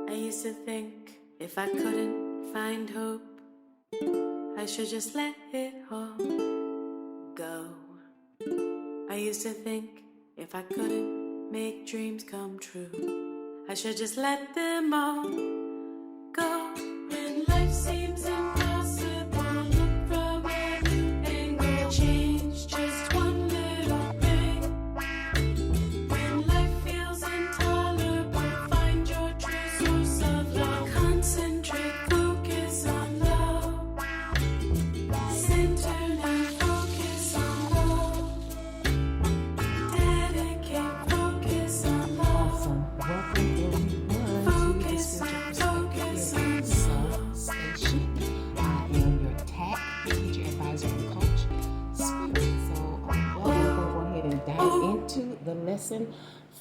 I used to think if I couldn't find hope, I should just let it all go. I used to think if I couldn't make dreams come true, I should just let them all go. When life seems impossible, look from a new angle. Change just one little thing. When life feels intolerable, find your true source of love. Concentrate, focus on love. Center now, focus on love. Dedicate, focus on love. Awesome. Welcome everyone to the Spiritual Perspective Station. I am your TAC, teacher, advisor, and coach, Spirit. So we're going to go ahead and dive into the lesson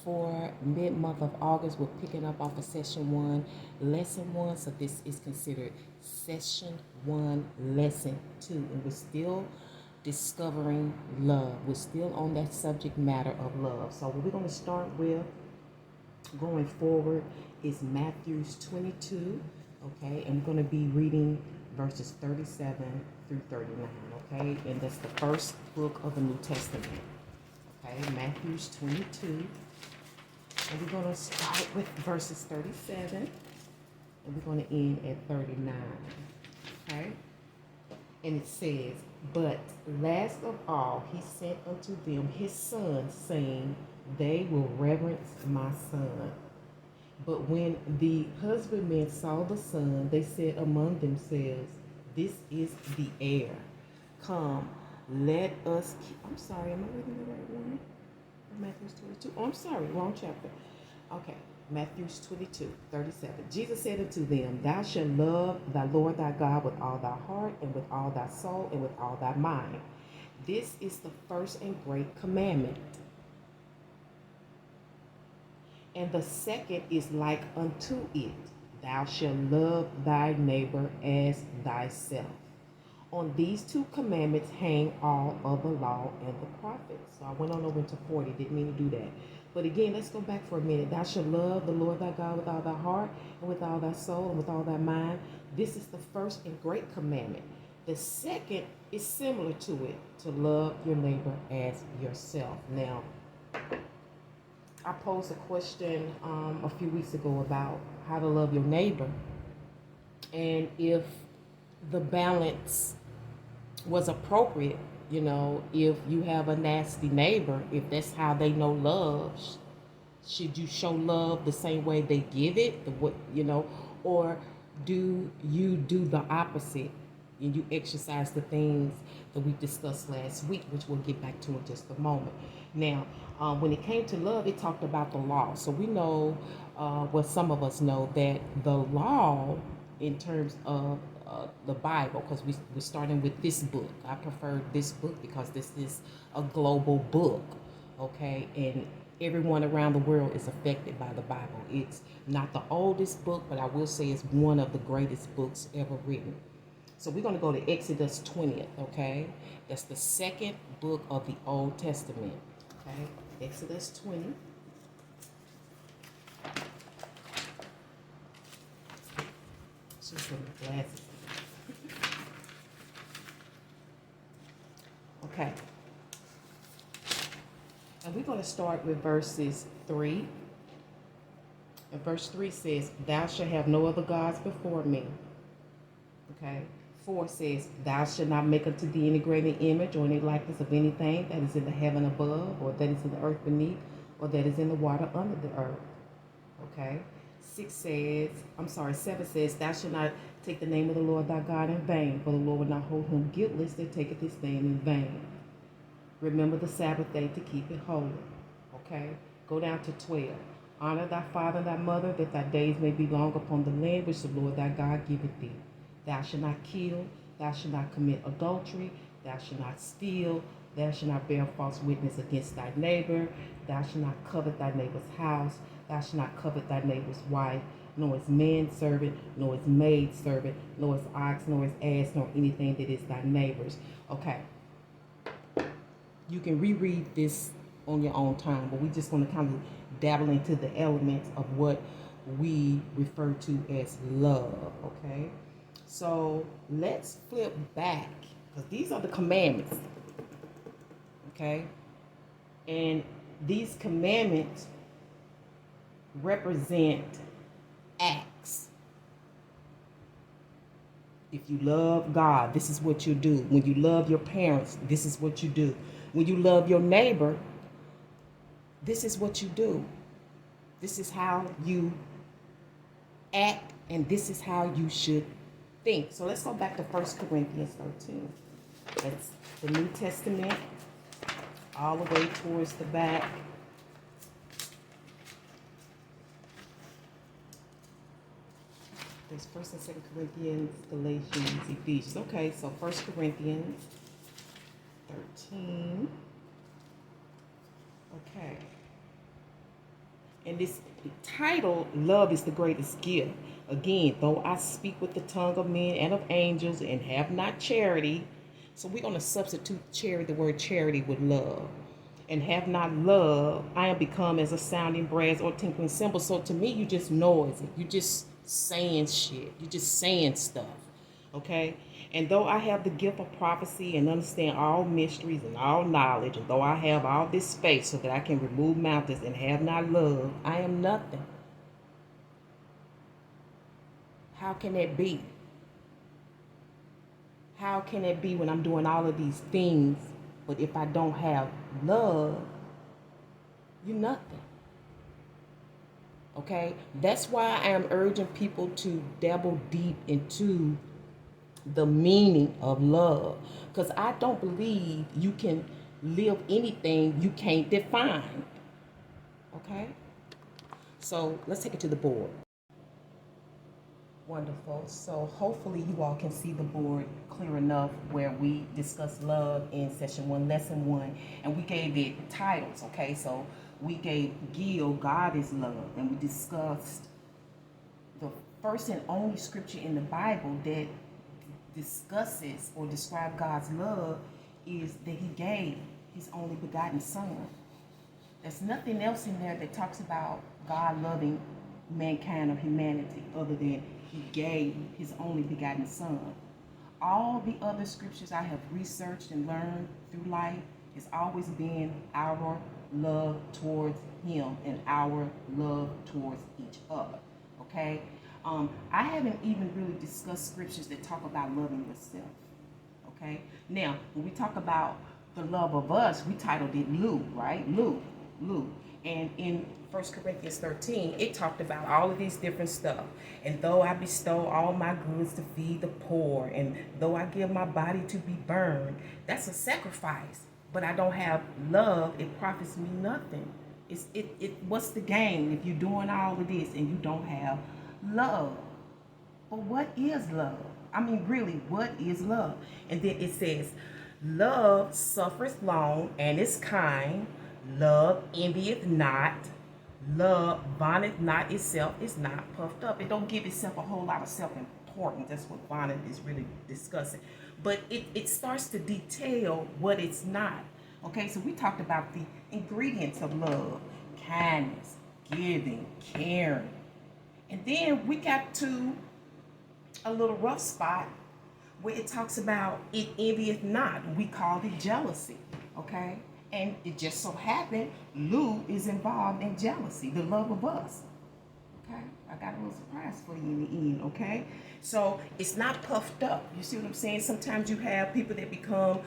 for mid-month of August. We're picking up off of session 1, lesson 1. So this is considered session 1, lesson 2. And we're still discovering love. We're still on that subject matter of love. So what we're going to start with going forward is Matthew 22, okay? And we're going to be reading verses 37 through 39, okay? And that's the first book of the New Testament, okay? Matthew 22. And we're going to start with verses 37, and we're going to end at 39, okay? And it says, "But last of all, he sent unto them his son, saying, They will reverence my son. But when the husbandmen saw the son, they said among themselves, This is the heir. Come, let us I'm sorry, am I reading the right one? Matthew 22. Oh, I'm sorry, wrong chapter. Okay, Matthew 22, 37. Jesus said unto them, Thou shalt love thy Lord thy God with all thy heart, and with all thy soul, and with all thy mind. This is the first and great commandment. And the second is like unto it, Thou shalt love thy neighbor as thyself. On these two commandments hang all of the law and the prophets." So I went on over to 40, didn't mean to do that. But again, let's go back for a minute. "Thou shalt love the Lord thy God with all thy heart, and with all thy soul, and with all thy mind." This is the first and great commandment. The second is similar to it, to love your neighbor as yourself. Now, I posed a question a few weeks ago about how to love your neighbor, and if the balance was appropriate. You know, if you have a nasty neighbor, if that's how they know love, should you show love the same way they give it? Or do you do the opposite and you exercise the things that we discussed last week, which we'll get back to in just a moment. Now, when it came to love, it talked about the law. So we know, some of us know that the law, in terms of the Bible, because we're starting with this book. I prefer this book because this is a global book, okay? And everyone around the world is affected by the Bible. It's not the oldest book, but I will say it's one of the greatest books ever written. So we're going to go to Exodus 20th, okay? That's the second book of the Old Testament, okay? Exodus 20. Just put my glasses on. Okay. And we're going to start with verses 3. And verse 3 says, "Thou shalt have no other gods before me." Okay. 4 says, "Thou shalt not make unto thee any graven image or any likeness of anything that is in the heaven above, or that is in the earth beneath, or that is in the water under the earth." Okay. 7 says, "Thou shalt not take the name of the Lord thy God in vain, for the Lord will not hold him guiltless that taketh his name in vain. Remember the Sabbath day to keep it holy." Okay. Go down to 12. "Honor thy father and thy mother, that thy days may be long upon the land which the Lord thy God giveth thee. Thou shalt not kill, thou shalt not commit adultery, thou shalt not steal, thou shalt not bear false witness against thy neighbor, thou shalt not covet thy neighbor's house, thou shalt not covet thy neighbor's wife, nor his manservant, nor his maidservant, nor his ox, nor his ass, nor anything that is thy neighbor's." Okay. You can reread this on your own time, but we're just going to kind of dabble into the elements of what we refer to as love, okay? So let's flip back, because these are the commandments, okay? And these commandments represent acts. If you love God, this is what you do. When you love your parents, this is what you do. When you love your neighbor, this is what you do. This is how you act, and this is how you should think. So let's go back to 1 Corinthians 13. That's the New Testament, all the way towards the back. There's 1st and 2nd Corinthians, Galatians, Ephesians. Okay, so 1 Corinthians 13. Okay. And this title, Love is the Greatest Gift. Again, though I speak with the tongue of men and of angels and have not charity. So we're going to substitute charity, the word charity, with love. And have not love, I am become as a sounding brass or tinkling cymbal. So to me, you just noisy. You just saying shit. You just saying stuff. Okay? And though I have the gift of prophecy and understand all mysteries and all knowledge, and though I have all this faith so that I can remove mountains and have not love, I am nothing. How can that be? How can it be when I'm doing all of these things, but if I don't have love, you're nothing? Okay? That's why I am urging people to dabble deep into the meaning of love, because I don't believe you can live anything you can't define. Okay, so let's take it to the board. Wonderful. So hopefully you all can see the board clear enough, where we discussed love in session 1, lesson 1, and we gave it titles. Okay, so we gave Gil, God is love, and we discussed the first and only scripture in the Bible that discusses or describes God's love is that he gave his only begotten son. There's nothing else in there that talks about God loving mankind or humanity other than he gave his only begotten son. All the other scriptures I have researched and learned through life has always been our love towards him and our love towards each other. Okay? I haven't even really discussed scriptures that talk about loving yourself. Okay? Now, when we talk about the love of us, we titled it Lou, right? Lou. And in 1 Corinthians 13, it talked about all of these different stuff. And though I bestow all my goods to feed the poor, and though I give my body to be burned, that's a sacrifice. But I don't have love, it profits me nothing. What's the gain if you're doing all of this and you don't have love? But what is love? I mean, really, what is love? And then it says, love suffereth long and is kind. Love envieth not. Love vaunteth not itself, is not puffed up. It don't give itself a whole lot of self-importance. That's what vaunteth is really discussing. But it starts to detail what it's not. Okay, so we talked about the ingredients of love: kindness, giving, caring. And then we got to a little rough spot where it talks about it envieth not. We called it jealousy, okay? And it just so happened Lou is involved in jealousy, the love of us, okay? I got a little surprise for you in the end, okay? So it's not puffed up. You see what I'm saying? Sometimes you have people that become,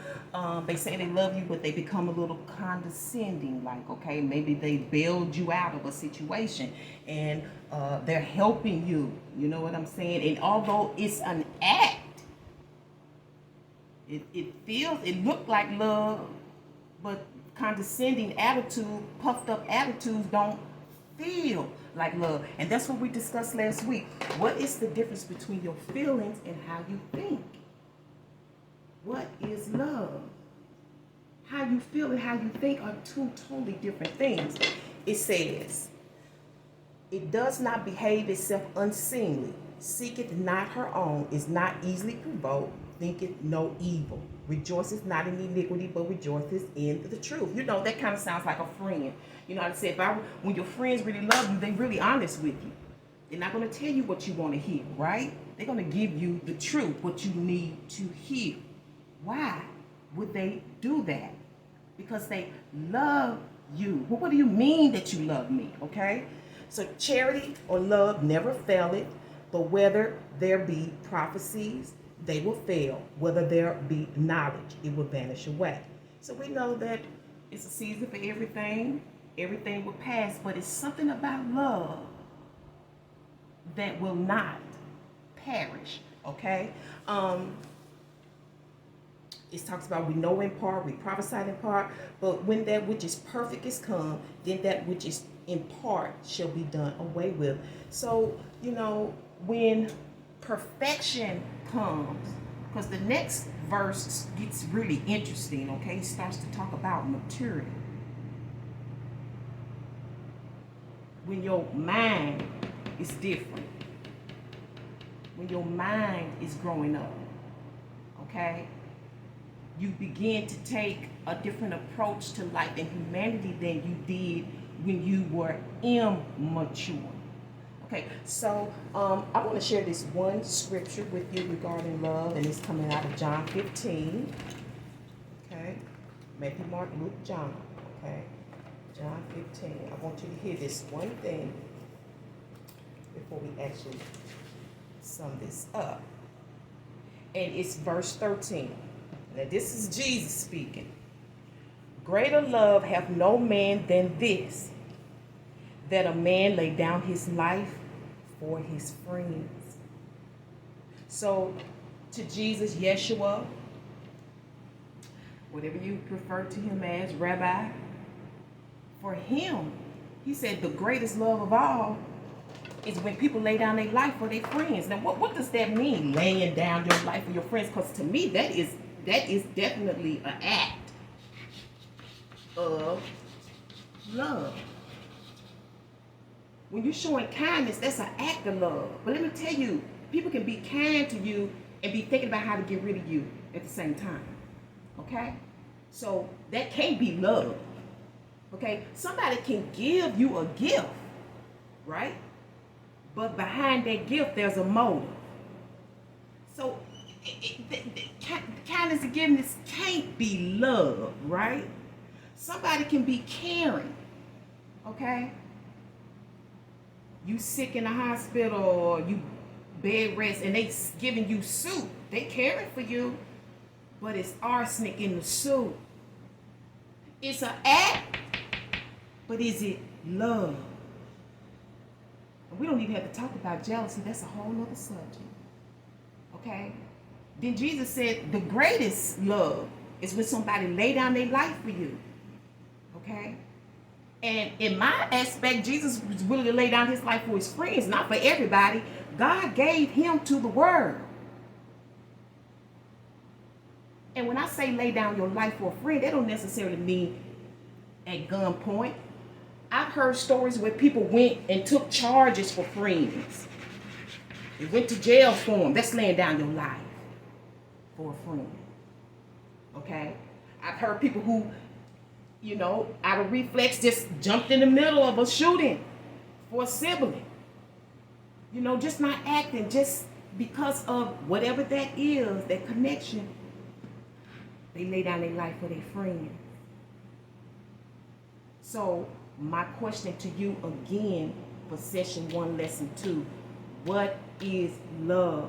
they say they love you, but they become a little condescending, like, okay, maybe they bailed you out of a situation and they're helping you, you know what I'm saying? And although it's an act, it looked like love, but condescending attitude, puffed up attitudes don't feel like love. And that's what we discussed last week. What is the difference between your feelings and how you think? What is love? How you feel and how you think are two totally different things. It says, it does not behave itself unseemly, seeketh not her own, is not easily provoked, thinketh no evil, rejoiceth not in iniquity, but rejoiceth in the truth. You know, that kind of sounds like a friend. You know how to say, when your friends really love you, they really honest with you. They're not going to tell you what you want to hear, right? They're going to give you the truth, what you need to hear. Why would they do that? Because they love you. Well, what do you mean that you love me? Okay? So charity or love never faileth, but whether there be prophecies, they will fail. Whether there be knowledge, it will vanish away. So we know that it's a season for everything. Everything will pass, but it's something about love that will not perish. Okay? It talks about we know in part, we prophesied in part, but when that which is perfect is come, then that which is in part shall be done away with. So, when perfection comes, because the next verse gets really interesting, okay? It starts to talk about maturity. When your mind is different, when your mind is growing up, okay? You begin to take a different approach to life and humanity than you did when you were immature. Okay, so I want to share this one scripture with you regarding love, and it's coming out of John 15. Okay, Matthew, Mark, Luke, John. Okay, John 15. I want you to hear this one thing before we actually sum this up. And it's verse 13. Now this is Jesus speaking. Greater love hath no man than this, that a man lay down his life for his friends. So to Jesus, Yeshua, whatever you prefer to him as, Rabbi, for him, he said the greatest love of all is when people lay down their life for their friends. Now what does that mean, laying down your life for your friends? Because to me that is definitely an act of love. When you're showing kindness, that's an act of love. But let me tell you, people can be kind to you and be thinking about how to get rid of you at the same time. Okay? So that can't be love. Okay? Somebody can give you a gift, right? But behind that gift, there's a motive. So kindness and forgiveness can't be love, right? Somebody can be caring, okay? You sick in the hospital or you bed rest and they giving you soup. They caring for you, but it's arsenic in the soup. It's an act, but is it love? We don't even have to talk about jealousy. That's a whole other subject, okay? Then Jesus said the greatest love is when somebody lay down their life for you, okay? And in my aspect, Jesus was willing to lay down his life for his friends, not for everybody. God gave him to the world. And when I say lay down your life for a friend, that don't necessarily mean at gunpoint. I've heard stories where people went and took charges for friends. They went to jail for them. That's laying down your life for a friend. Okay? I've heard people who, out of reflex just jumped in the middle of a shooting for a sibling. Just not acting, just because of whatever that is, that connection. They lay down their life for their friends. So, my question to you again for session 1, lesson 2. What is love?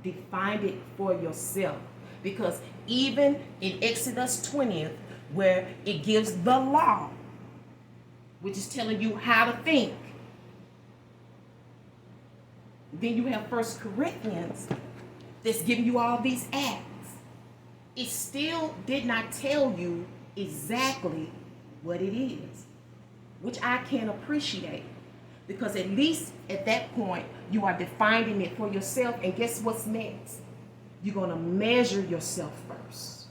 Define it for yourself. Because even in Exodus 20th, where it gives the law, which is telling you how to think. Then you have 1 Corinthians that's giving you all these acts. It still did not tell you exactly what it is, which I can appreciate. Because at least at that point, you are defining it for yourself. And guess what's next? You're going to measure yourself first.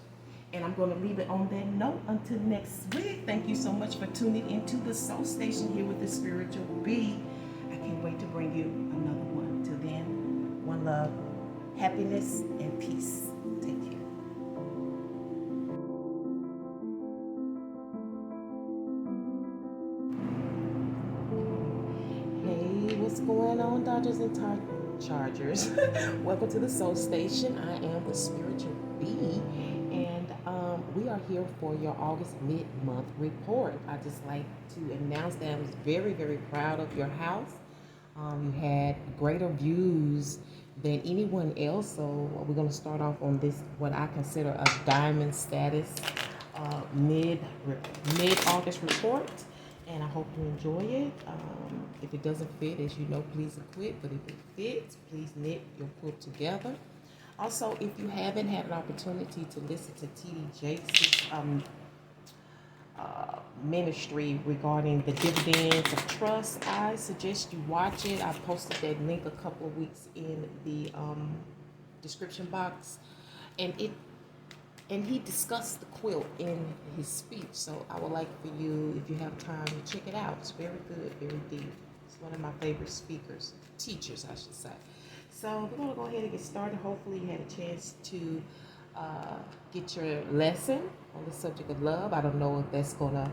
And I'm going to leave it on that note until next week. Thank you so much for tuning into the Soul Station here with the Spearitual Bee. I can't wait to bring you another one. Till then, one love, happiness, and peace. Take care. Hey, what's going on, Dodgers and Chargers? Welcome to the Soul Station. I am the Spearitual Bee, and we are here for your August mid-month report. I just like to announce that I was very, very proud of your house. You had greater views than anyone else, so we're going to start off on this, what I consider a diamond status mid-August report. And I hope you enjoy it. If it doesn't fit, as you know, please quit. But if it fits, please knit your quilt together. Also, if you haven't had an opportunity to listen to T.D. Jakes' ministry regarding the dividends of trust, I suggest you watch it. I posted that link a couple of weeks in the description box. And he discussed the quilt in his speech. So I would like for you, if you have time, to check it out. It's very good, very deep. It's one of my favorite teachers, I should say. So we're going to go ahead and get started. Hopefully you had a chance to get your lesson on the subject of love. I don't know if that's going to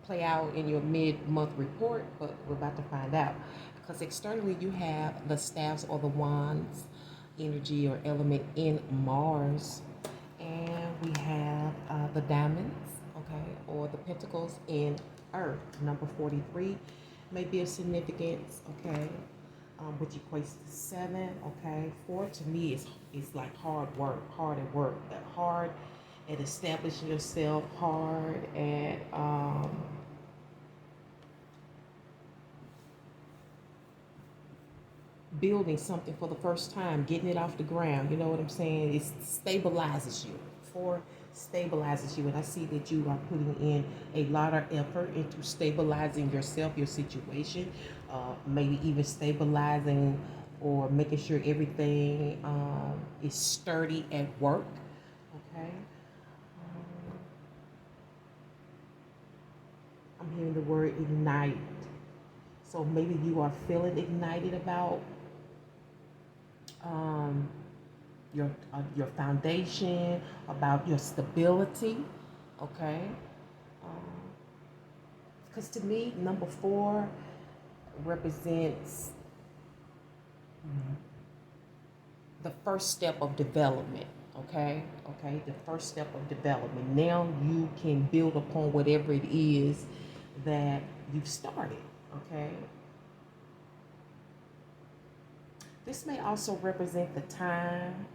play out in your mid-month report, but we're about to find out. Because externally you have the staffs or the wands energy or element in Mars. And we have the diamonds, okay, or the pentacles in Earth. Number 43 may be of significance, okay, which equates to 7, okay. 4 to me is like hard at work, hard at establishing yourself, hard at building something for the first time, getting it off the ground. You know what I'm saying? It stabilizes you. 4 stabilizes you, and I see that you are putting in a lot of effort into stabilizing yourself, your situation, maybe even stabilizing or making sure everything is sturdy at work. Okay. I'm hearing the word ignite. So maybe you are feeling ignited about your foundation, about your stability, okay? Because to me, number 4 represents the first step of development, okay? Okay, the first step of development. Now you can build upon whatever it is that you've started, okay? This may also represent the time,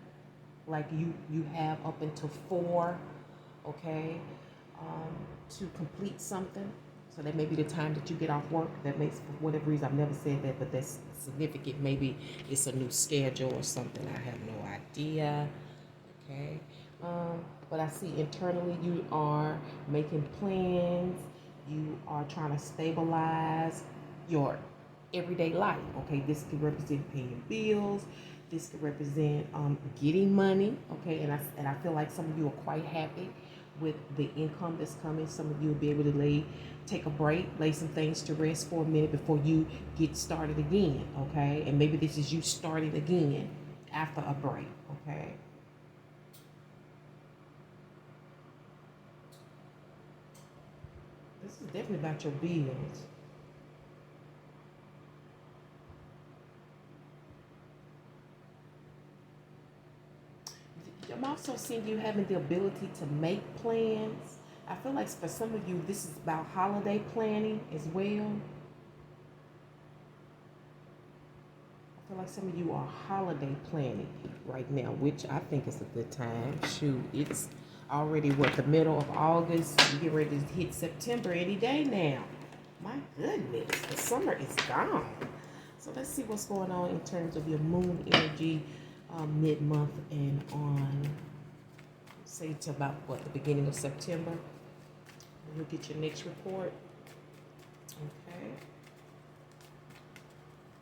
like you have up until 4, okay, to complete something. So that may be the time that you get off work. That makes, for whatever reason, I've never said that, but that's significant. Maybe it's a new schedule or something. I have no idea, okay. But I see internally you are making plans. You are trying to stabilize your everyday life, okay. This could represent paying bills. This could represent getting money, okay. And I feel like some of you are quite happy with the income that's coming. Some of you will be able to take a break, lay some things to rest for a minute before you get started again, okay. And maybe this is you starting again after a break, okay. This is definitely about your bills. I'm also seeing you having the ability to make plans. I feel like for some of you, this is about holiday planning as well. I feel like some of you are holiday planning right now, which I think is a good time. Shoot, it's already the middle of August. You get ready to hit September any day now. My goodness, the summer is gone. So let's see what's going on in terms of your moon energy mid-month and on, say, to about the beginning of September. You'll get your next report. Okay.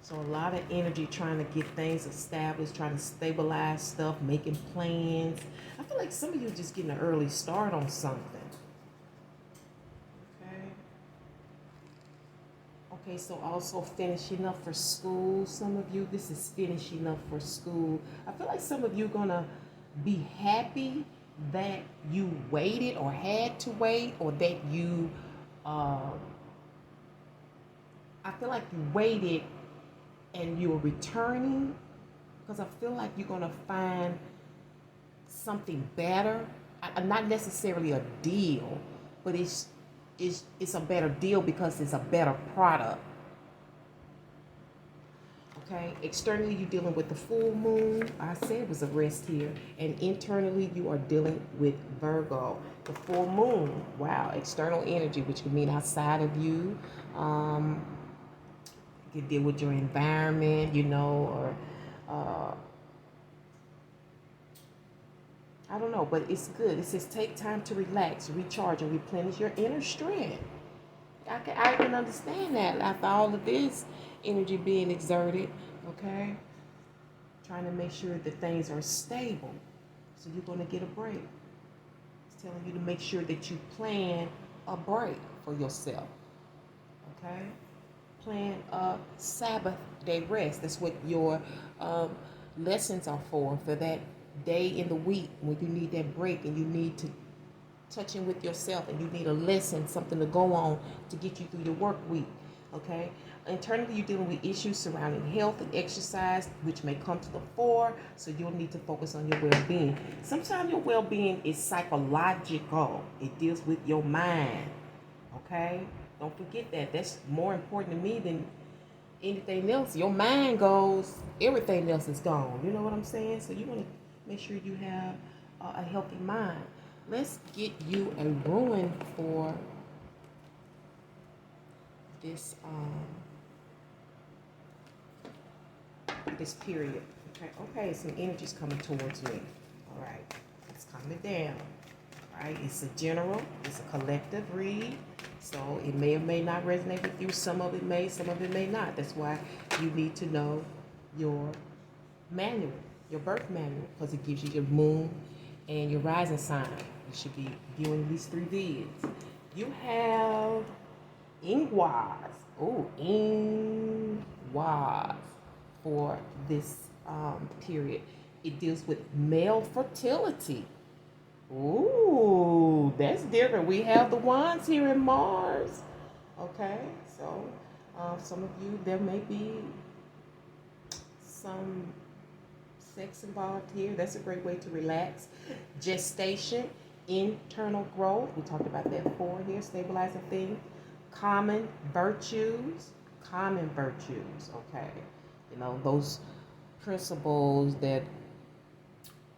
So a lot of energy trying to get things established, trying to stabilize stuff, making plans. I feel like some of you are just getting an early start on something. Okay, so also finishing up for school. Some of you, this is finishing up for school. I feel like some of you are going to be happy that you waited or had to wait, or that you, I feel like you waited and you're returning, because I feel like you're going to find something better. Not necessarily a deal, but it's a better deal because it's a better product. Okay, externally you're dealing with the full moon. I said it was a rest here. And internally you are dealing with Virgo. The full moon, wow, external energy, which could mean outside of you. You could deal with your environment, you know, or I don't know, but it's good. It says take time to relax, recharge, and replenish your inner strength. I can understand that after all of this energy being exerted, okay? Trying to make sure that things are stable. So you're going to get a break. It's telling you to make sure that you plan a break for yourself, okay? Plan a Sabbath day rest. That's what your lessons are for that day in the week when you need that break and you need to touch in with yourself and you need a lesson, something to go on to get you through your work week, okay? Internally, you're dealing with issues surrounding health and exercise, which may come to the fore, so you'll need to focus on your well-being. Sometimes your well-being is psychological. It deals with your mind, okay? Don't forget that. That's more important to me than anything else. Your mind goes, everything else is gone. You know what I'm saying? So you want to make sure you have a healthy mind. Let's get you a ruin for this this period. Okay, some energy's coming towards me. All right, it's coming down. All right, it's a general, it's a collective read. So it may or may not resonate with you. Some of it may not. That's why you need to know your manual, your birth manual, because it gives you your moon and your rising sign. You should be viewing these 3 vids. You have Ingwaz. Oh, Ingwaz for this period. It deals with male fertility. Ooh, that's different. We have the wands here in Mars. Okay, so some of you, there may be some sex involved here. That's a great way to relax. Gestation, internal growth. We talked about that before here, stabilizing things. Common virtues, okay. You know, those principles that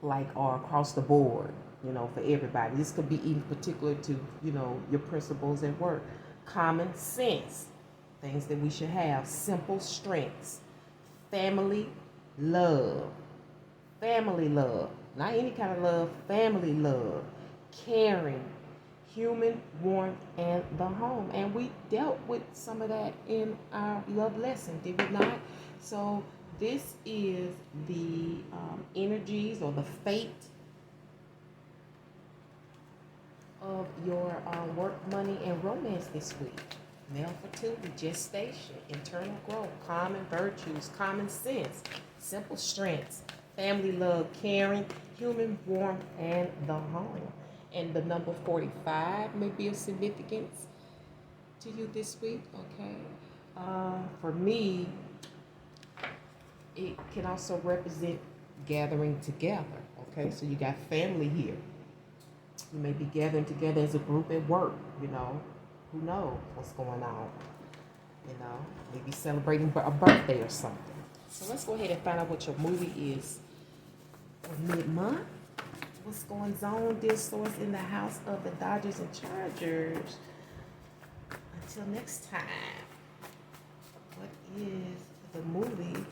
like are across the board, you know, for everybody. This could be even particular to, you know, your principles at work. Common sense, things that we should have. Simple strengths. Family love. Not any kind of love, family love. Caring, human warmth, and the home. And we dealt with some of that in our love lesson, did we not? So this is the energies or the fate of your work, money, and romance this week. Male fertility, gestation, internal growth, common virtues, common sense, simple strengths, family love, caring, human warmth, and the home. And the number 45 may be of significance to you this week, okay? For me, it can also represent gathering together, okay? So you got family here. You may be gathering together as a group at work, you know. Who knows what's going on, you know. Maybe celebrating a birthday or something. So let's go ahead and find out what your movie is for mid-month. What's going on, dear source, in the house of the Dodgers and Chargers? Until next time, what is the movie?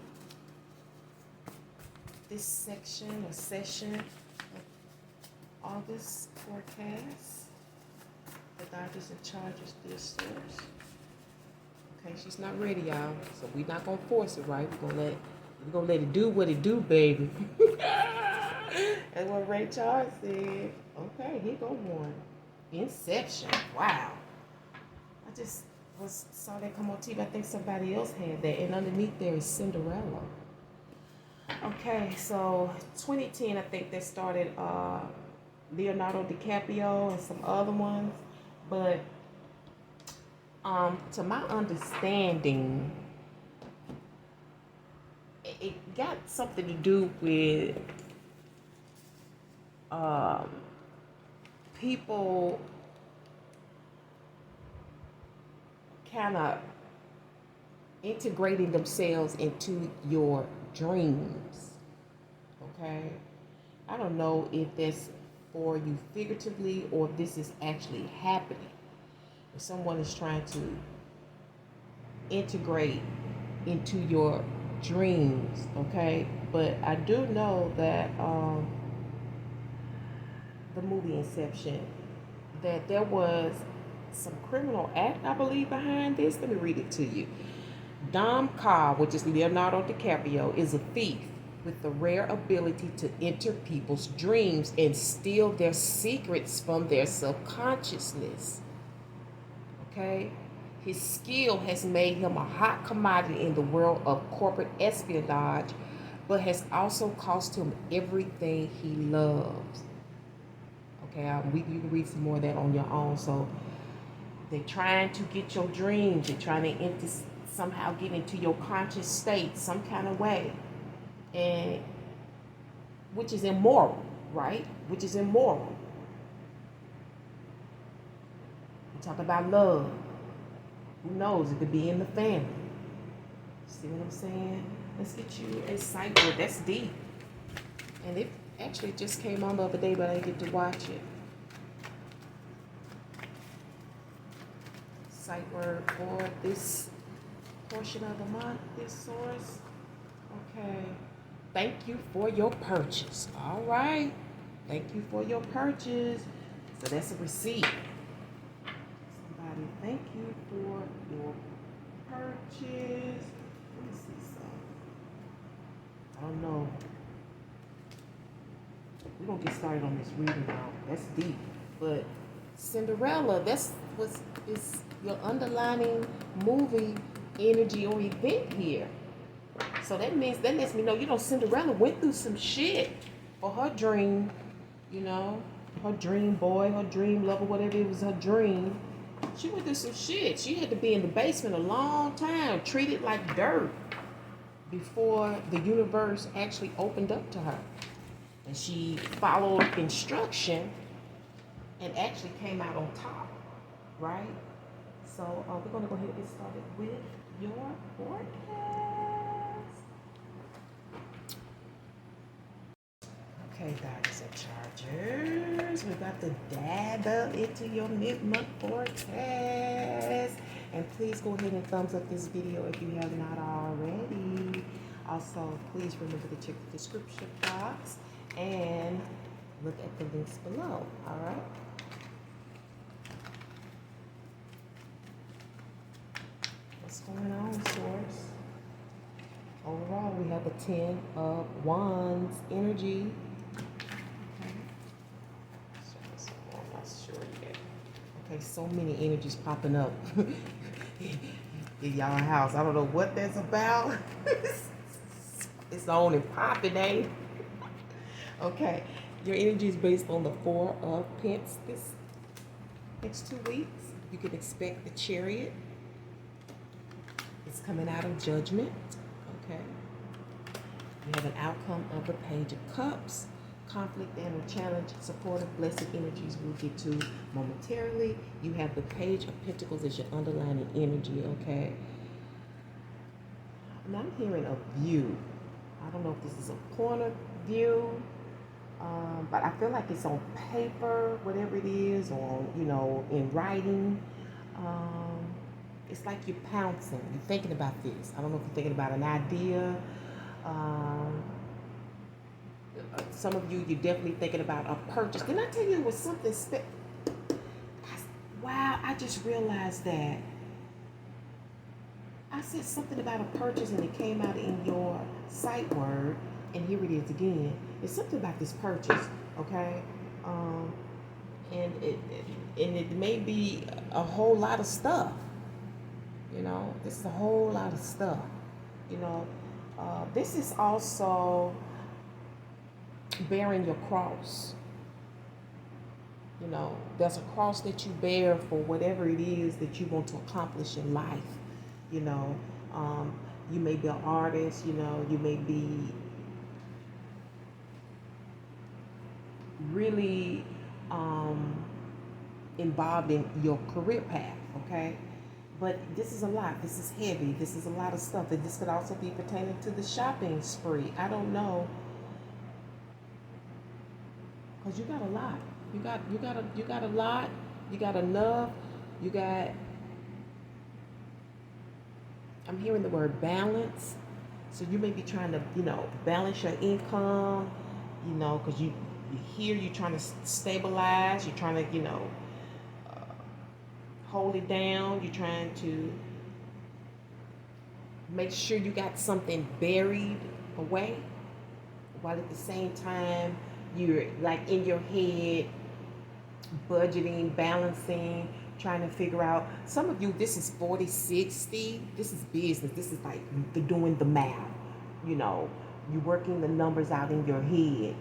This section or session of August forecast. The Dodgers and Chargers, dear source. Okay, she's not ready, y'all. So we're not gonna force it, right? We're gonna let it do what it do, baby. That's what Ray Charles said. Okay, here go one. Inception. Wow. I just saw that come on TV. I think somebody else had that. And underneath there is Cinderella. Okay, so 2010, I think that started Leonardo DiCaprio and some other ones. But to my understanding, it got something to do with um, people kind of integrating themselves into your dreams. Okay? I don't know if that's for you figuratively or if this is actually happening. If someone is trying to integrate into your dreams, okay? But I do know that the movie Inception, that there was some criminal act, I believe, behind this. Let me read it to you. Dom Cobb, which is Leonardo DiCaprio, is a thief with the rare ability to enter people's dreams and steal their secrets from their subconsciousness. Okay? His skill has made him a hot commodity in the world of corporate espionage, but has also cost him everything he loves. Okay, you can read some more of that on your own. So they're trying to get your dreams. They're trying to somehow get into your conscious state some kind of way, and which is immoral, right? Which is immoral. We talk about love. Who knows? It could be in the family. See what I'm saying? Let's get you a sight word. That's deep. And it actually just came on the other day, but I didn't get to watch it. Sight word for this portion of the month, this source. Okay. Thank you for your purchase. All right. Thank you for your purchase. So that's a receipt. Somebody, thank you for your purchase. Let me see something. I don't know. We're going to get started on this reading now. That's deep. But Cinderella, that's what is your underlining movie energy or event here. So that lets me know, Cinderella went through some shit for her dream, her dream boy, her dream lover, whatever it was her dream. She went through some shit. She had to be in the basement a long time, treated like dirt before the universe actually opened up to her. And she followed instruction and actually came out on top, right? So we're going to go ahead and get started with your forecast. Okay, guys and chargers, we're about to dab up into your mid-month forecast. And please go ahead and thumbs up this video if you have not already. Also, please remember to check the description box and look at the links below, all right? What's going on, source? Overall, we have a 10 of Wands energy. Okay. I'm not sure yet. Okay, so many energies popping up in y'all house. I don't know what that's about. It's on and popping, eh? Okay, your energy is based on the 4 of Pentacles. This next 2 weeks, you can expect the Chariot. It's coming out of Judgment. Okay. You have an outcome of the Page of Cups. Conflict and a challenge, supportive, blessed energies we'll get to momentarily. You have the Page of Pentacles as your underlying energy, okay? And I'm hearing a view. I don't know if this is a point of view, but I feel like it's on paper, whatever it is, or, in writing. It's like you're pouncing. You're thinking about this. I don't know if you're thinking about an idea. Some of you're definitely thinking about a purchase. Didn't I tell you it was something wow, I just realized that. I said something about a purchase and it came out in your sight word, and here it is again. It's something about this purchase, okay? And it may be a whole lot of stuff. This is a whole lot of stuff. This is also bearing your cross. There's a cross that you bear for whatever it is that you want to accomplish in life. You may be an artist, you know, you may be really involved in your career path, okay? But this is a lot. This is heavy. This is a lot of stuff. And this could also be pertaining to the shopping spree. I don't know, cause you got a lot. You got a lot. You got enough. You got. I'm hearing the word balance. So you may be trying to, you know, balance your income. You know, cause you here you're trying to stabilize. You're trying to, you know, hold it down. You're trying to make sure you got something buried away, while at the same time you're like in your head budgeting, balancing, trying to figure out. Some of you, this is 40/60. This is business. This is like doing the math. You know, you're working the numbers out in your head.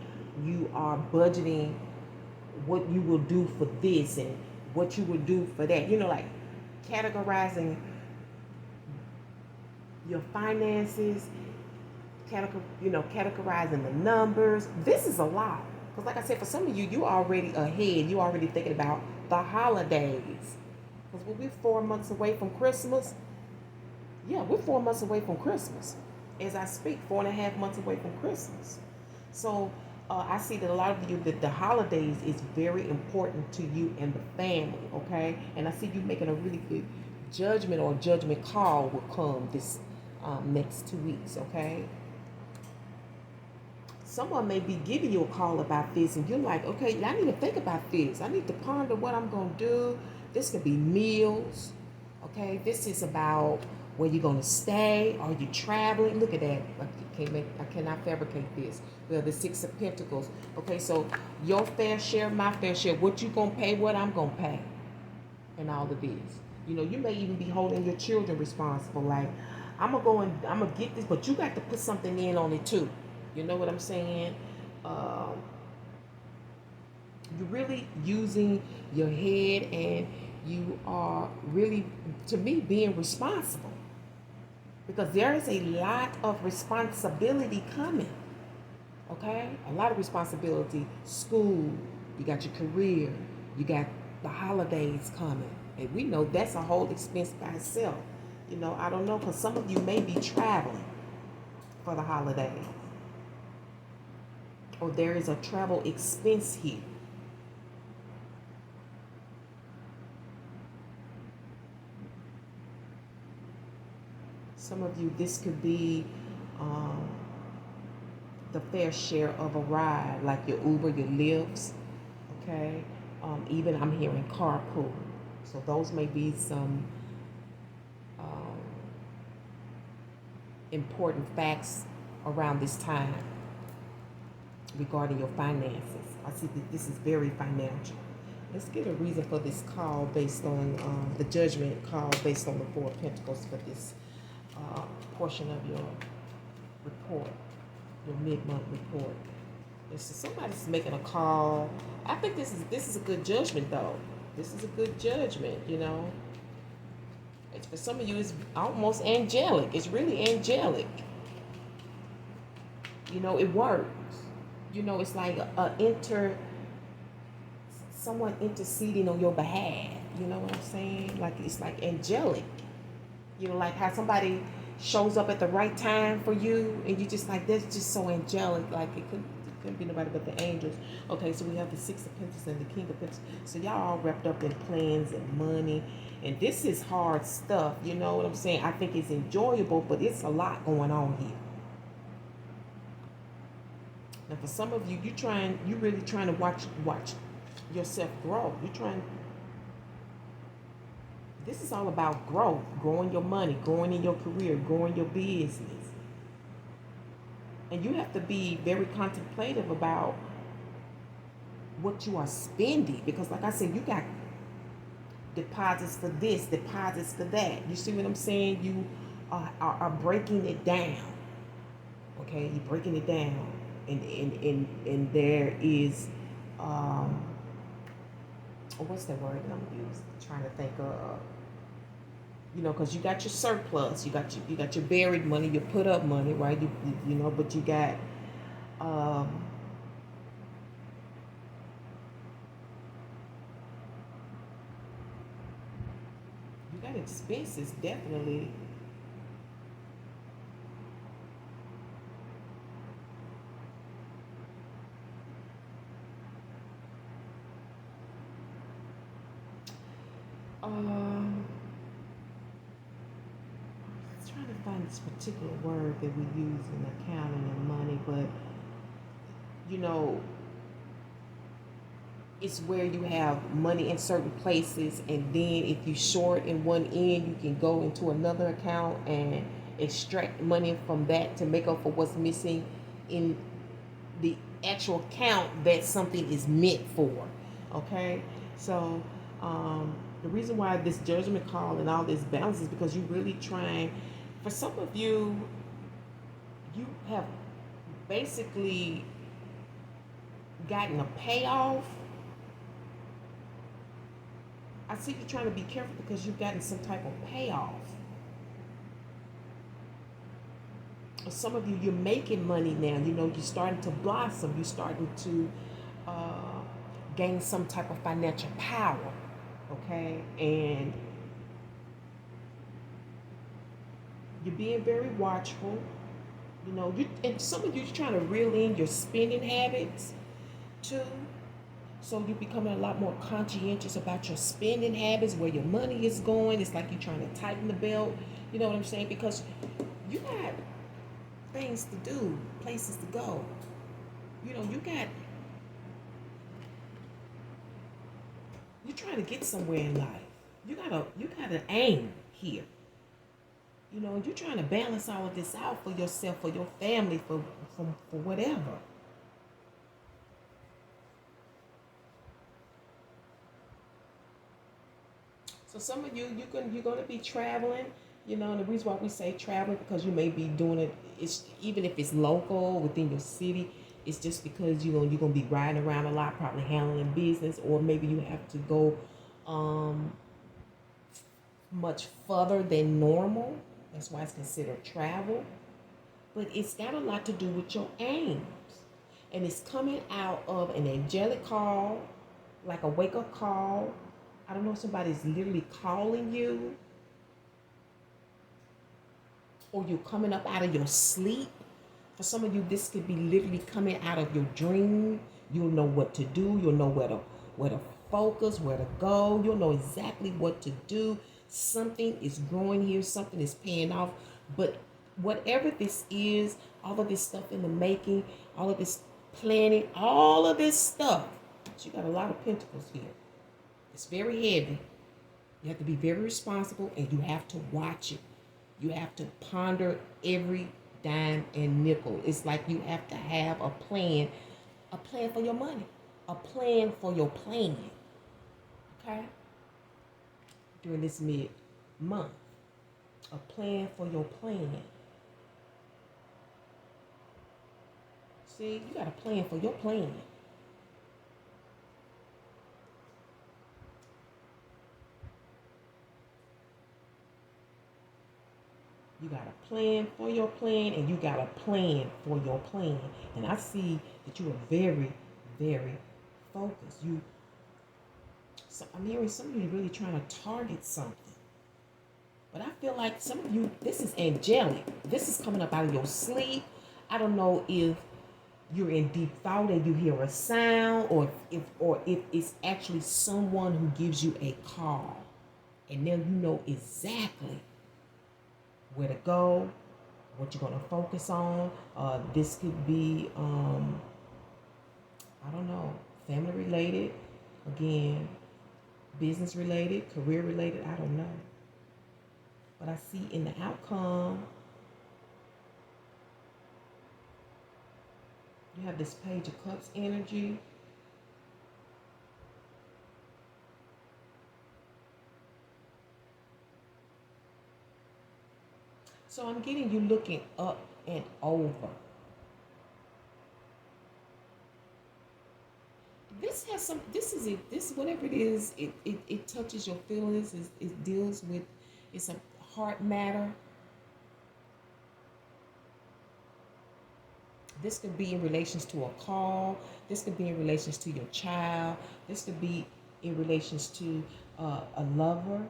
You are budgeting what you will do for this and what you will do for that. You know, like categorizing your finances, categorizing the numbers. This is a lot. Because like I said, for some of you, you already ahead. You already thinking about the holidays. Because we're 4 months away from Christmas. Yeah, we're 4 months away from Christmas. As I speak, 4.5 months away from Christmas. So I see that a lot of you, that the holidays is very important to you and the family, okay? And I see you making a really good judgment, or judgment call will come this next 2 weeks, okay? Someone may be giving you a call about this, and you're like, okay, I need to think about this. I need to ponder what I'm going to do. This could be meals, okay? This is about where you're going to stay. Are you traveling? Look at that. I cannot fabricate this. Well, the Six of Pentacles. Okay, so your fair share, my fair share. What you going to pay, what I'm going to pay. And all of this. You know, you may even be holding your children responsible. Like, I'm going to get this, but you got to put something in on it too. You know what I'm saying? You're really using your head, and you are really, to me, being responsible. Because there is a lot of responsibility coming. Okay? A lot of responsibility. School, you got your career, you got the holidays coming. And we know that's a whole expense by itself. You know, I don't know, because some of you may be traveling for the holidays. Or there is a travel expense here. Some of you, this could be the fair share of a ride, like your Uber, your Lyfts, okay? Even I'm hearing carpool. So those may be some important facts around this time regarding your finances. I see that this is very financial. Let's get a reason for this call based on the judgment call based on the Four of Pentacles for this portion of your report, your mid-month report. Somebody's making a call. I think this is a good judgment, though. This is a good judgment, you know. It's, for some of you, it's almost angelic. It's really angelic. You know, it works. You know, it's like someone interceding on your behalf. You know what I'm saying? Like, it's like angelic. You know, like how somebody shows up at the right time for you, and you just like, that's just so angelic. Like, it couldn't be nobody but the angels. Okay, so we have the Six of Pentacles and the King of Pentacles. So y'all all wrapped up in plans and money, and this is hard stuff. You know what I'm saying? I think it's enjoyable, but it's a lot going on here. Now, for some of you, you're really trying to watch yourself grow. This is all about growth, growing your money, growing in your career, growing your business. And you have to be very contemplative about what you are spending, because like I said, you got deposits for this, deposits for that. You see what I'm saying? You are breaking it down. Okay, you're breaking it down. And there is what's that word that I'm using? Trying to think of. You know, because you got your surplus, you got your buried money, your put up money, right? You know, but you got um, you got expenses definitely. Um, I'm trying to find this particular word that we use in accounting and money, but you know, it's where you have money in certain places, and then if you short in one end, you can go into another account and extract money from that to make up for what's missing in the actual account that something is meant for. Okay, so the reason why this judgment call and all this balance is because you're really trying. For some of you, you have basically gotten a payoff. I see you trying to be careful because you've gotten some type of payoff. Some of you, you're making money now. You know, you're starting to blossom. You're starting to uh, gain some type of financial power. Okay, and you're being very watchful. You know, and some of you, you're trying to reel in your spending habits too. So you're becoming a lot more conscientious about your spending habits, where your money is going. It's like you're trying to tighten the belt. You know what I'm saying? Because you got things to do, places to go. You know, you're trying to get somewhere in life. You gotta aim here. You know, and you're trying to balance all of this out for yourself, for your family, for whatever. So some of you, you're gonna be traveling. You know, and the reason why we say traveling because you may be doing it. It's even if it's local within your city. It's just because you're gonna be riding around a lot, probably handling business, or maybe you have to go um, much further than normal. That's why it's considered travel. But it's got a lot to do with your aims, and it's coming out of an angelic call, like a wake up call. I don't know if somebody's literally calling you, or you're coming up out of your sleep. For some of you, this could be literally coming out of your dream. You'll know what to do. You'll know where to focus, where to go. You'll know exactly what to do. Something is growing here. Something is paying off. But whatever this is, all of this stuff in the making, all of this planning, all of this stuff. So you got a lot of pentacles here. It's very heavy. You have to be very responsible, and you have to watch it. You have to ponder every dime and nickel. It's like you have to have a plan for your money, a plan for your plan. Okay? During this mid-month, a plan for your plan. See, you got a plan for your plan. You got a plan for your plan, and you got a plan for your plan. And I see that you are very, very focused. I'm hearing some of you really trying to target something. But I feel like some of you, this is angelic. This is coming up out of your sleep. I don't know if you're in deep thought and you hear a sound, or if it's actually someone who gives you a call. And now you know exactly where to go, what you're going to focus on. This could be, I don't know, family related, again, business related, career related, I don't know. But I see in the outcome, you have this Page of Cups energy. So I'm getting you looking up and over. This whatever it is, it touches your feelings. It deals with It's a heart matter. This could be in relations to a call. This could be in relations to your child. This could be in relations to a lover,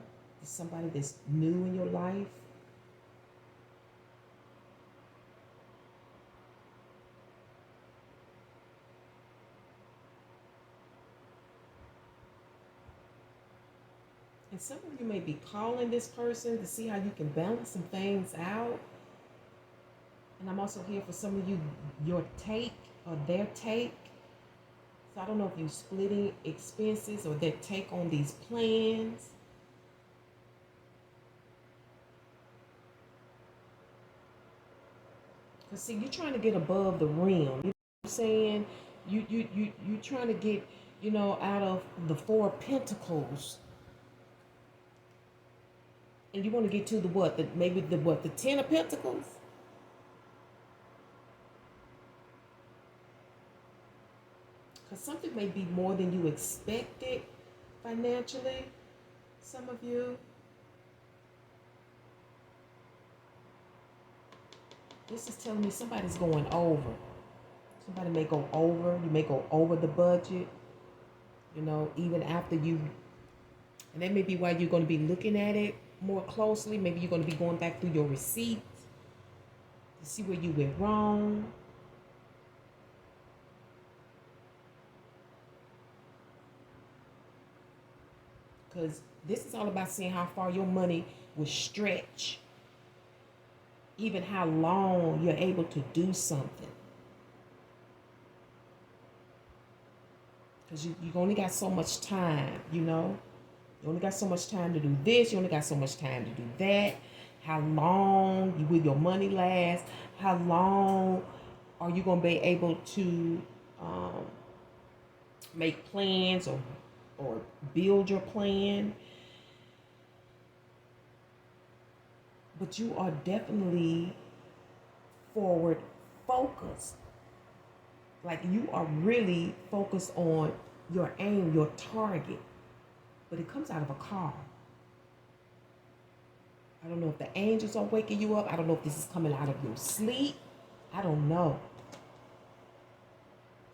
somebody that's new in your life. And some of you may be calling this person to see how you can balance some things out. And I'm also here for some of you, your take or their take. So I don't know if you're splitting expenses or their take on these plans. Because see, you're trying to get above the rim. You know what I'm saying? You're trying to get, out of the Four of Pentacles. And you want to get to the what? The Ten of Pentacles? Because something may be more than you expected financially, some of you. This is telling me somebody's going over. Somebody may go over. You may go over the budget, even after you. And that may be why you're going to be looking at it more closely. Maybe you're going to be going back through your receipts to see where you went wrong. Because this is all about seeing how far your money will stretch. Even how long you're able to do something. Because you only got so much time, You only got so much time to do this. You only got so much time to do that. How long will your money last? How long are you going to be able to make plans or build your plan? But you are definitely forward focused. Like you are really focused on your aim, your target. But it comes out of a call. I don't know if the angels are waking you up. I don't know if this is coming out of your sleep. I don't know.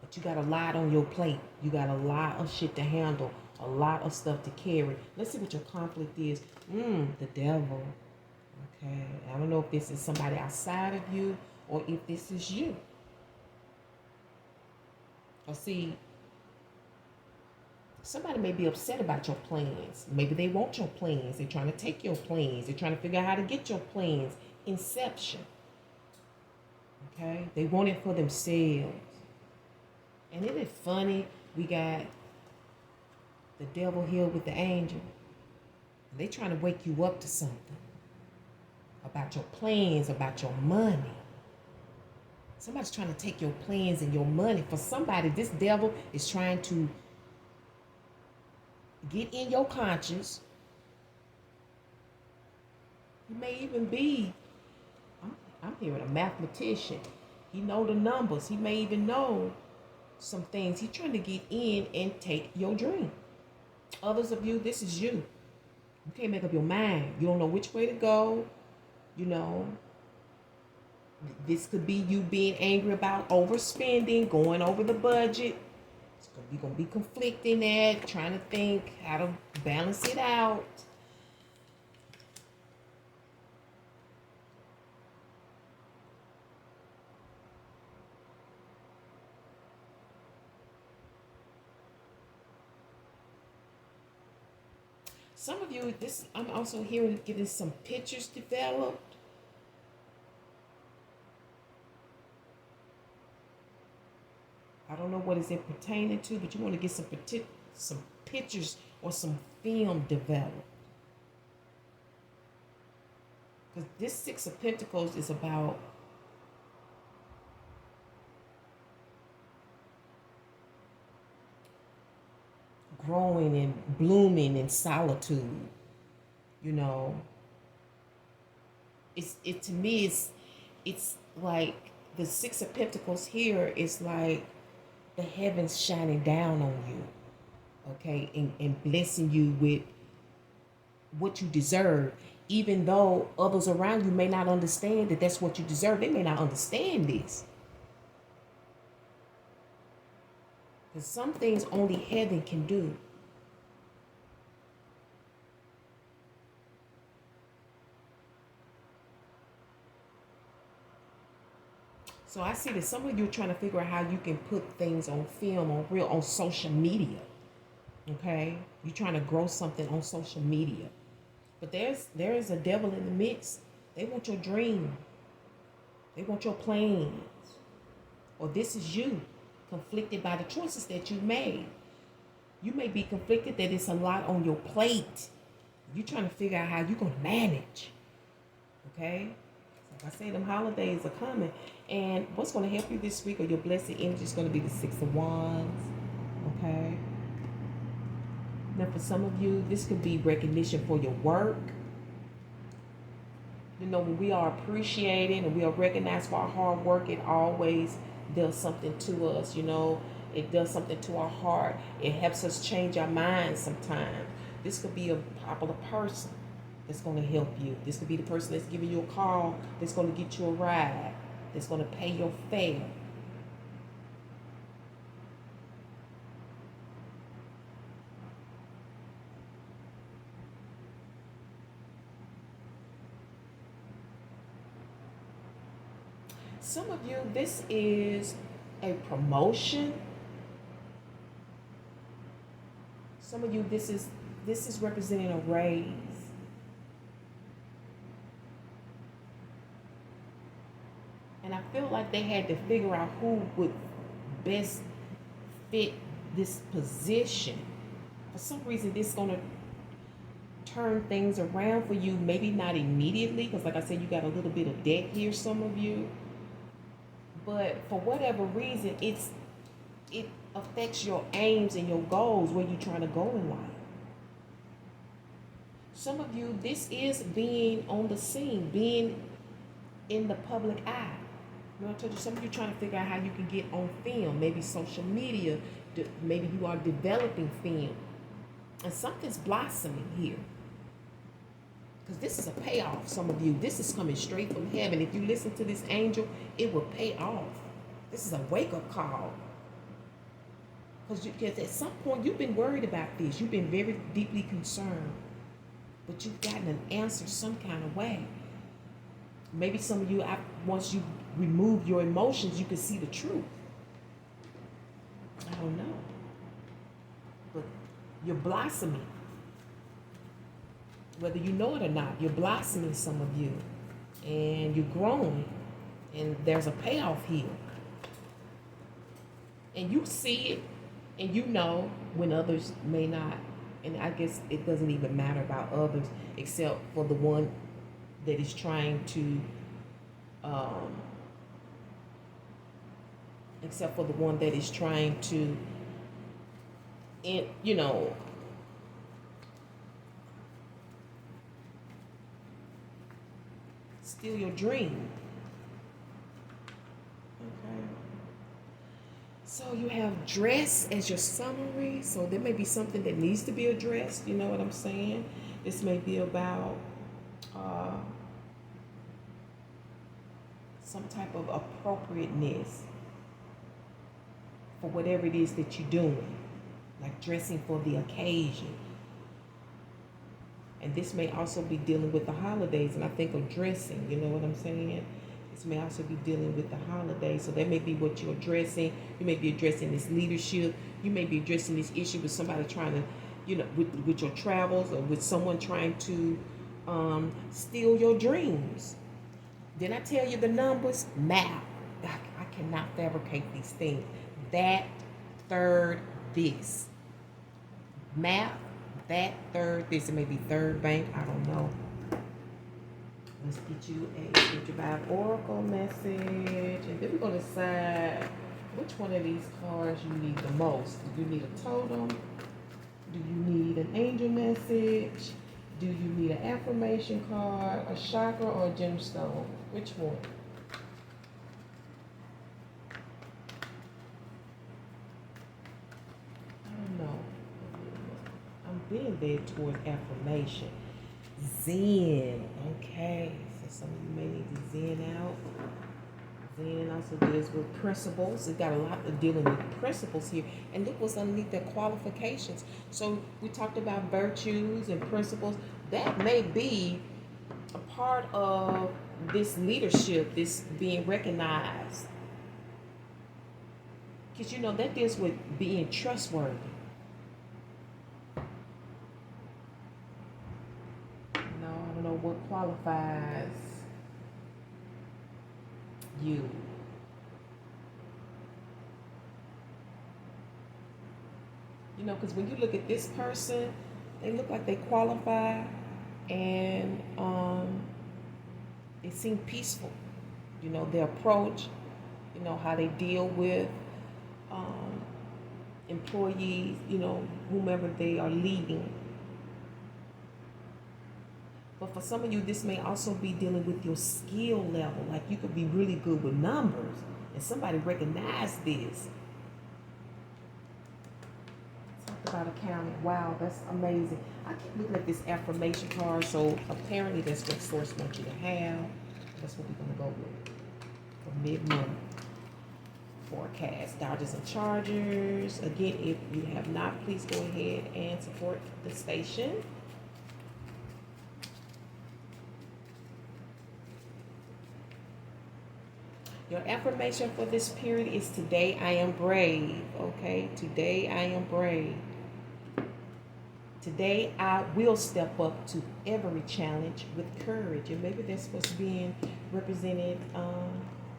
But you got a lot on your plate. You got a lot of shit to handle. A lot of stuff to carry. Let's see what your conflict is. The devil. Okay. I don't know if this is somebody outside of you or if this is you. Or see, somebody may be upset about your plans. Maybe they want your plans. They're trying to take your plans. They're trying to figure out how to get your plans. Inception. Okay? They want it for themselves. And isn't it funny? We got the devil here with the angel. They're trying to wake you up to something. About your plans, about your money. Somebody's trying to take your plans and your money. For somebody, this devil is trying to get in your conscience. He may even be, I'm hearing a mathematician. He know the numbers. He may even know some things. He's trying to get in and take your dream. Others of you, this is you. You can't make up your mind. You don't know which way to go. This could be you being angry about overspending, going over the budget. You're going to be conflicting that, trying to think how to balance it out. Some of you, I'm also hearing getting some pictures developed. I don't know what is it pertaining to, but you want to get some pictures or some film developed. Because this Six of Pentacles is about growing and blooming in solitude. To me it's like the Six of Pentacles here is like the heavens shining down on you, okay, and blessing you with what you deserve. Even though others around you may not understand that that's what you deserve, they may not understand this. Because some things only heaven can do. So I see that some of you are trying to figure out how you can put things on film, on social media. Okay? You're trying to grow something on social media. But there is a devil in the mix. They want your dream. They want your plans. Or this is you, conflicted by the choices that you made. You may be conflicted that it's a lot on your plate. You're trying to figure out how you're going to manage. Okay? So like I say, them holidays are coming. And what's going to help you this week, or your blessed energy, is going to be the Six of Wands. Okay? Now, for some of you, this could be recognition for your work. You know, when we are appreciated and we are recognized for our hard work, it always does something to us, you know. It does something to our heart. It helps us change our minds sometimes. This could be a popular person that's going to help you. This could be the person that's giving you a call, that's going to get you a ride, that's going to pay your fare. Some of you, this is a promotion. Some of you, this is representing a raise. And I feel like they had to figure out who would best fit this position. For some reason, this is going to turn things around for you. Maybe not immediately, because like I said, you got a little bit of debt here, some of you. But for whatever reason, it affects your aims and your goals, where you're trying to go in life. Some of you, this is being on the scene, being in the public eye. You know, I told you, some of you trying to figure out how you can get on film, maybe social media, maybe you are developing film. And something's blossoming here. Because this is a payoff, some of you. This is coming straight from heaven. If you listen to this angel, it will pay off. This is a wake-up call. Because at some point, you've been worried about this. You've been very deeply concerned. But you've gotten an answer some kind of way. Maybe some of you, once you remove your emotions, you can see the truth. I don't know. But you're blossoming. Whether you know it or not, you're blossoming, some of you. And you're growing. And there's a payoff here. And you see it, and you know when others may not. And I guess it doesn't even matter about others, except for the one that is trying to, you know, steal your dream. Okay. So you have dress as your summary. So there may be something that needs to be addressed. You know what I'm saying? This may be about some type of appropriateness for whatever it is that you're doing, like dressing for the occasion. And this may also be dealing with the holidays, and I think of dressing, you know what I'm saying? This may also be dealing with the holidays. So that may be what you're addressing. You may be addressing this leadership. You may be addressing this issue with somebody trying to, you know, with your travels, or with someone trying to steal your dreams. Did I tell you the numbers? Math. I cannot fabricate these things. That, third, this. Math, that, third, this. It may be third bank. I don't know. Let's get you a Spiritual Bee Oracle message. And then we're going to decide which one of these cards you need the most. Do you need a totem? Do you need an angel message? Do you need an affirmation card, a chakra, or a gemstone? Which one? I don't know. I'm being led towards affirmation. Zen. Okay, so some of you may need to zen out. Zen also deals with principles. It's got a lot of dealing with principles here. And look what's underneath their qualifications. So we talked about virtues and principles. That may be a part of this leadership, this being recognized. Because you know, that deals with being trustworthy. No, I don't know what qualifies you. You know, because when you look at this person, they look like they qualify, and it seemed peaceful. You know, their approach, you know, how they deal with employees, you know, whomever they are leading. But for some of you, this may also be dealing with your skill level. Like you could be really good with numbers, and somebody recognize this. Talk about accounting. Wow, that's amazing. I keep looking at this affirmation card, so apparently that's what Source wants you to have. That's what we're going to go with for mid-month forecast. Dodgers and Chargers. Again, if you have not, please go ahead and support the station. Your affirmation for this period is today I am brave. Okay, today I am brave. Today I will step up to every challenge with courage. And maybe that's what's being represented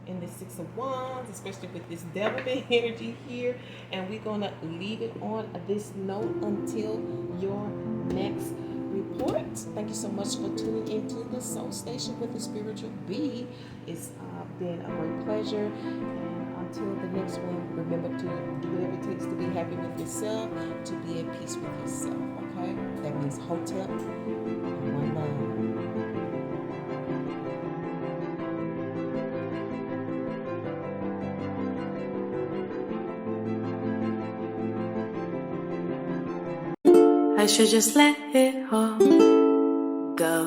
in the Six of Wands, especially with this devilment energy here. And we're going to leave it on this note until your next report. Thank you so much for tuning into the Soul Station with the Spearitual Bee. It's been a great pleasure. And until the next one, remember to do whatever it takes to be happy with yourself, to be at peace with yourself. Okay? That means Hotep and one love. I should just let it all go.